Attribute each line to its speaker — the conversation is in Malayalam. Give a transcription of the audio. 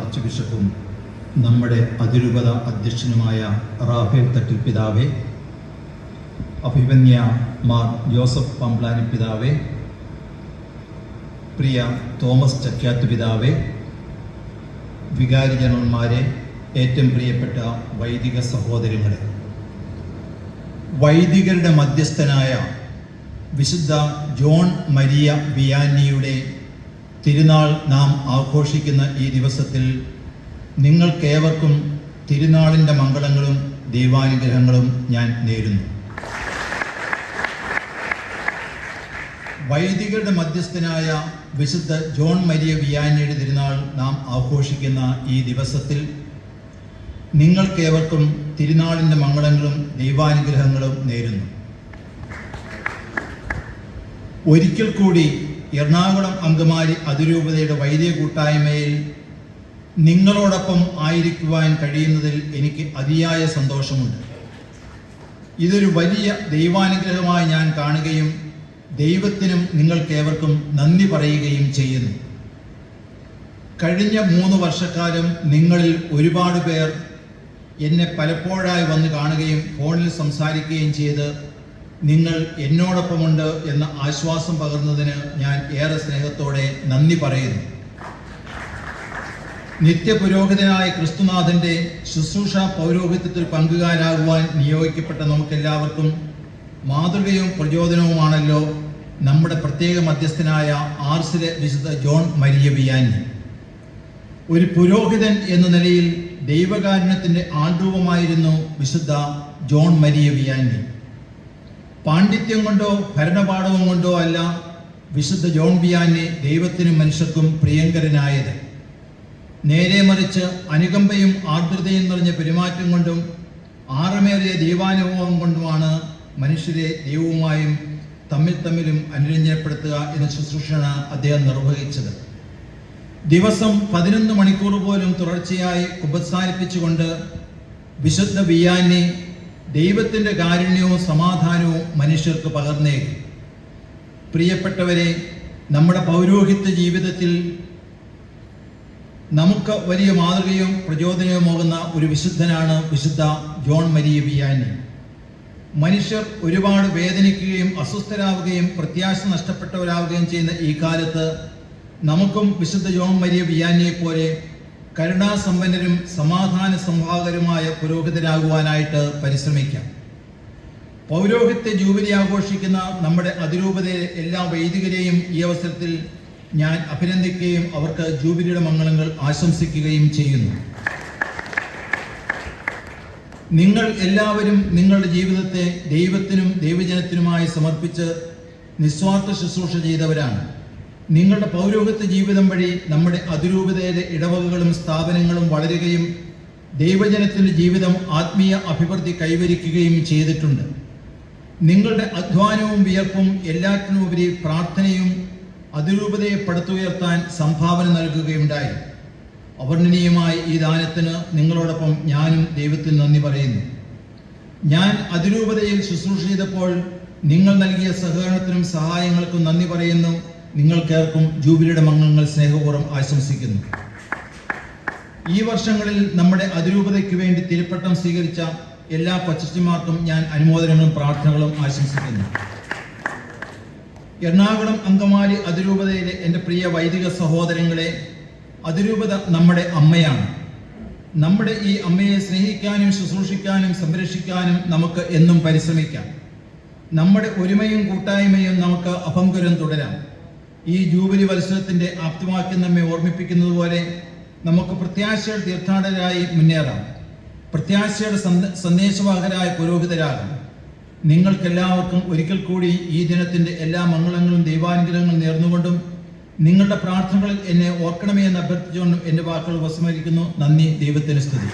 Speaker 1: ആർച്ച് ബിഷപ്പും നമ്മുടെ അതിരൂപത അധ്യക്ഷനുമായ റാഫേൽ തട്ടിൽ പിതാവേ, അഭിമന്യ മാർ ജോസഫ് പമ്പ്ലാനി പിതാവേ, പ്രിയ തോമസ് ചക്യാത്ത് പിതാവേ, വികാരി ജനറൽമാരെ, ഏറ്റവും പ്രിയപ്പെട്ട വൈദിക സഹോദരങ്ങളെ, വൈദികരുടെ മധ്യസ്ഥനായ വിശുദ്ധ ജോൺ മരിയ വിയാനിയുടെ തിരുനാൾ നാം ആഘോഷിക്കുന്ന ഈ ദിവസത്തിൽ നിങ്ങൾക്കേവർക്കും തിരുനാളിൻ്റെ മംഗളങ്ങളും ദൈവാനുഗ്രഹങ്ങളും ഞാൻ നേരുന്നു. വൈദികരുടെ മധ്യസ്ഥനായ വിശുദ്ധ ജോൺ മരിയ വിയാനിയുടെ തിരുനാൾ നാം ആഘോഷിക്കുന്ന ഈ ദിവസത്തിൽ നിങ്ങൾക്കേവർക്കും തിരുനാളിൻ്റെ മംഗളങ്ങളും ദൈവാനുഗ്രഹങ്ങളും നേരുന്നു. ഒരിക്കൽ കൂടി എറണാകുളം അങ്കമാലി അതിരൂപതയുടെ വൈദിക കൂട്ടായ്മയിൽ നിങ്ങളോടൊപ്പം ആയിരിക്കുവാൻ കഴിയുന്നതിൽ എനിക്ക് അതിയായ സന്തോഷമുണ്ട്. ഇതൊരു വലിയ ദൈവാനുഗ്രഹമായി ഞാൻ കാണുകയും ദൈവത്തിനും നിങ്ങൾക്കേവർക്കും നന്ദി പറയുകയും ചെയ്യുന്നു. കഴിഞ്ഞ 3 വർഷക്കാലം നിങ്ങളിൽ ഒരുപാട് പേർ എന്നെ പലപ്പോഴായി വന്ന് കാണുകയും ഫോണിൽ സംസാരിക്കുകയും ചെയ്ത് നിങ്ങൾ എന്നോടൊപ്പമുണ്ട് എന്ന ആശ്വാസം പകർന്നതിന് ഞാൻ ഏറെ സ്നേഹത്തോടെ നന്ദി പറയുന്നു. നിത്യപുരോഹിതനായ ക്രിസ്തുനാഥൻ്റെ ശുശ്രൂഷ പൗരോഹിത്യത്തിൽ പങ്കുകാരാകുവാൻ നിയോഗിക്കപ്പെട്ട നമുക്കെല്ലാവർക്കും മാതൃകയും പ്രചോദനവുമാണല്ലോ നമ്മുടെ പ്രത്യേക മധ്യസ്ഥനായ ആർസിലെ വിശുദ്ധ ജോൺ മരിയ വിയാനി. ഒരു പുരോഹിതൻ എന്ന നിലയിൽ ദൈവകാരുണ്യത്തിൻ്റെ ആൾരൂപമായിരുന്നു വിശുദ്ധ ജോൺ മരിയ വിയാനി. പാണ്ഡിത്യം കൊണ്ടോ ഭരണപാഠവും കൊണ്ടോ അല്ല വിശുദ്ധ ജോൺ വിയാനി ദൈവത്തിനും മനുഷ്യർക്കും പ്രിയങ്കരനായത്. നേരെ മറിച്ച് അനുകമ്പയും ആർദ്രതയും നിറഞ്ഞ പെരുമാറ്റം കൊണ്ടും ആഴമേറിയ ദൈവാനുഭവം കൊണ്ടുമാണ് മനുഷ്യരെ ദൈവവുമായും തമ്മിലും അനുരഞ്ജനപ്പെടുത്തുക എന്ന ശുശ്രൂഷയാണ് അദ്ദേഹം നിർവഹിച്ചത്. ദിവസം 11 മണിക്കൂർ പോലും തുടർച്ചയായി കുമ്പസാരിപ്പിച്ചുകൊണ്ട് വിശുദ്ധ വിയാനി ദൈവത്തിൻ്റെ കാരുണ്യവും സമാധാനവും മനുഷ്യർക്ക് പകർന്നേകി. പ്രിയപ്പെട്ടവരെ, നമ്മുടെ പൗരോഹിത്യ ജീവിതത്തിൽ നമുക്ക് വലിയ മാതൃകയും പ്രചോദനവുമാകുന്ന ഒരു വിശുദ്ധനാണ് വിശുദ്ധ ജോൺ മരിയ വിയാനി. മനുഷ്യർ ഒരുപാട് വേദനിക്കുകയും അസ്വസ്ഥരാവുകയും പ്രത്യാശ നഷ്ടപ്പെട്ടവരാവുകയും ചെയ്യുന്ന ഈ കാലത്ത് നമുക്കും വിശുദ്ധ ജോൺ മരിയ വിയാനിയെ പോലെ കരുണാസമ്പന്നരും സമാധാന സംവാഹകരുമായ പുരോഹിതരാകുവാനായിട്ട് പരിശ്രമിക്കാം. പൗരോഹിത്യ ജൂബിലി ആഘോഷിക്കുന്ന നമ്മുടെ അതിരൂപതയിലെ എല്ലാ വൈദികരെയും ഈ അവസരത്തിൽ ഞാൻ അഭിനന്ദിക്കുകയും അവർക്ക് ജൂബിലിയുടെ മംഗളങ്ങൾ ആശംസിക്കുകയും ചെയ്യുന്നു. നിങ്ങൾ എല്ലാവരും നിങ്ങളുടെ ജീവിതത്തെ ദൈവത്തിനും ദൈവജനത്തിനുമായി സമർപ്പിച്ച് നിസ്വാർത്ഥ ശുശ്രൂഷ ചെയ്തവരാണ്. നിങ്ങളുടെ പൗരോഹിത്യ ജീവിതം വഴി നമ്മുടെ അതിരൂപതയിലെ ഇടവകകളും സ്ഥാപനങ്ങളും വളരുകയും ദൈവജനത്തിൻ്റെ ജീവിതം ആത്മീയ അഭിവൃദ്ധി കൈവരിക്കുകയും ചെയ്തിട്ടുണ്ട്. നിങ്ങളുടെ അധ്വാനവും വിയർപ്പും എല്ലാറ്റിനുമുപരി പ്രാർത്ഥനയും അതിരൂപതയെ പടുത്തുയർത്താൻ സംഭാവന നൽകുകയുണ്ടായി. അവർണ്ണനീയമായ ഈ ദാനത്തിന് നിങ്ങളോടൊപ്പം ഞാനും ദൈവത്തിൽ നന്ദി പറയുന്നു. ഞാൻ അതിരൂപതയിൽ ശുശ്രൂഷ ചെയ്തപ്പോൾ നിങ്ങൾ നൽകിയ സഹകരണത്തിനും സഹായങ്ങൾക്കും നന്ദി പറയുന്നു. നിങ്ങൾക്കേർക്കും ജൂബിലിയുടെ മംഗളങ്ങൾ സ്നേഹപൂർവ്വം ആശംസിക്കുന്നു. ഈ വർഷങ്ങളിൽ നമ്മുടെ അതിരൂപതയ്ക്ക് വേണ്ടി തിരുപ്പട്ടം സ്വീകരിച്ച എല്ലാ കൊച്ചന്മാർക്കും ഞാൻ അനുമോദനങ്ങളും പ്രാർത്ഥനകളും ആശംസിക്കുന്നു. എറണാകുളം അങ്കമാലി അതിരൂപതയിലെ എൻ്റെ പ്രിയ വൈദിക സഹോദരങ്ങളെ, അതിരൂപത നമ്മുടെ അമ്മയാണ്. നമ്മുടെ ഈ അമ്മയെ സ്നേഹിക്കാനും ശുശ്രൂഷിക്കാനും സംരക്ഷിക്കാനും നമുക്ക് എന്നും പരിശ്രമിക്കാം. നമ്മുടെ ഒരുമയും കൂട്ടായ്മയും നമുക്ക് അഭംഗുരം തുടരാം. ഈ ജൂബിലി മത്സരത്തിൻ്റെ ആപ്തവാക്യം നമ്മെ ഓർമ്മിപ്പിക്കുന്നത് പോലെ നമുക്ക് പ്രത്യാശയുടെ തീർത്ഥാടകരായി മുന്നേറാം. പ്രത്യാശയുടെ സന്ദേശവാഹകരായ പുരോഹിതരാകാം. നിങ്ങൾക്കെല്ലാവർക്കും ഒരിക്കൽ കൂടി ഈ ദിനത്തിൻ്റെ എല്ലാ മംഗളങ്ങളും ദൈവാനുഗ്രഹങ്ങളും നേർന്നുകൊണ്ടും നിങ്ങളുടെ പ്രാർത്ഥനകളിൽ എന്നെ ഓർക്കണമേ എന്ന് അഭ്യർത്ഥിച്ചുകൊണ്ടും എൻ്റെ വാക്കുകൾ ഉപസംഹരിക്കുന്നു. നന്ദി. ദൈവത്തിന് സ്തുതി.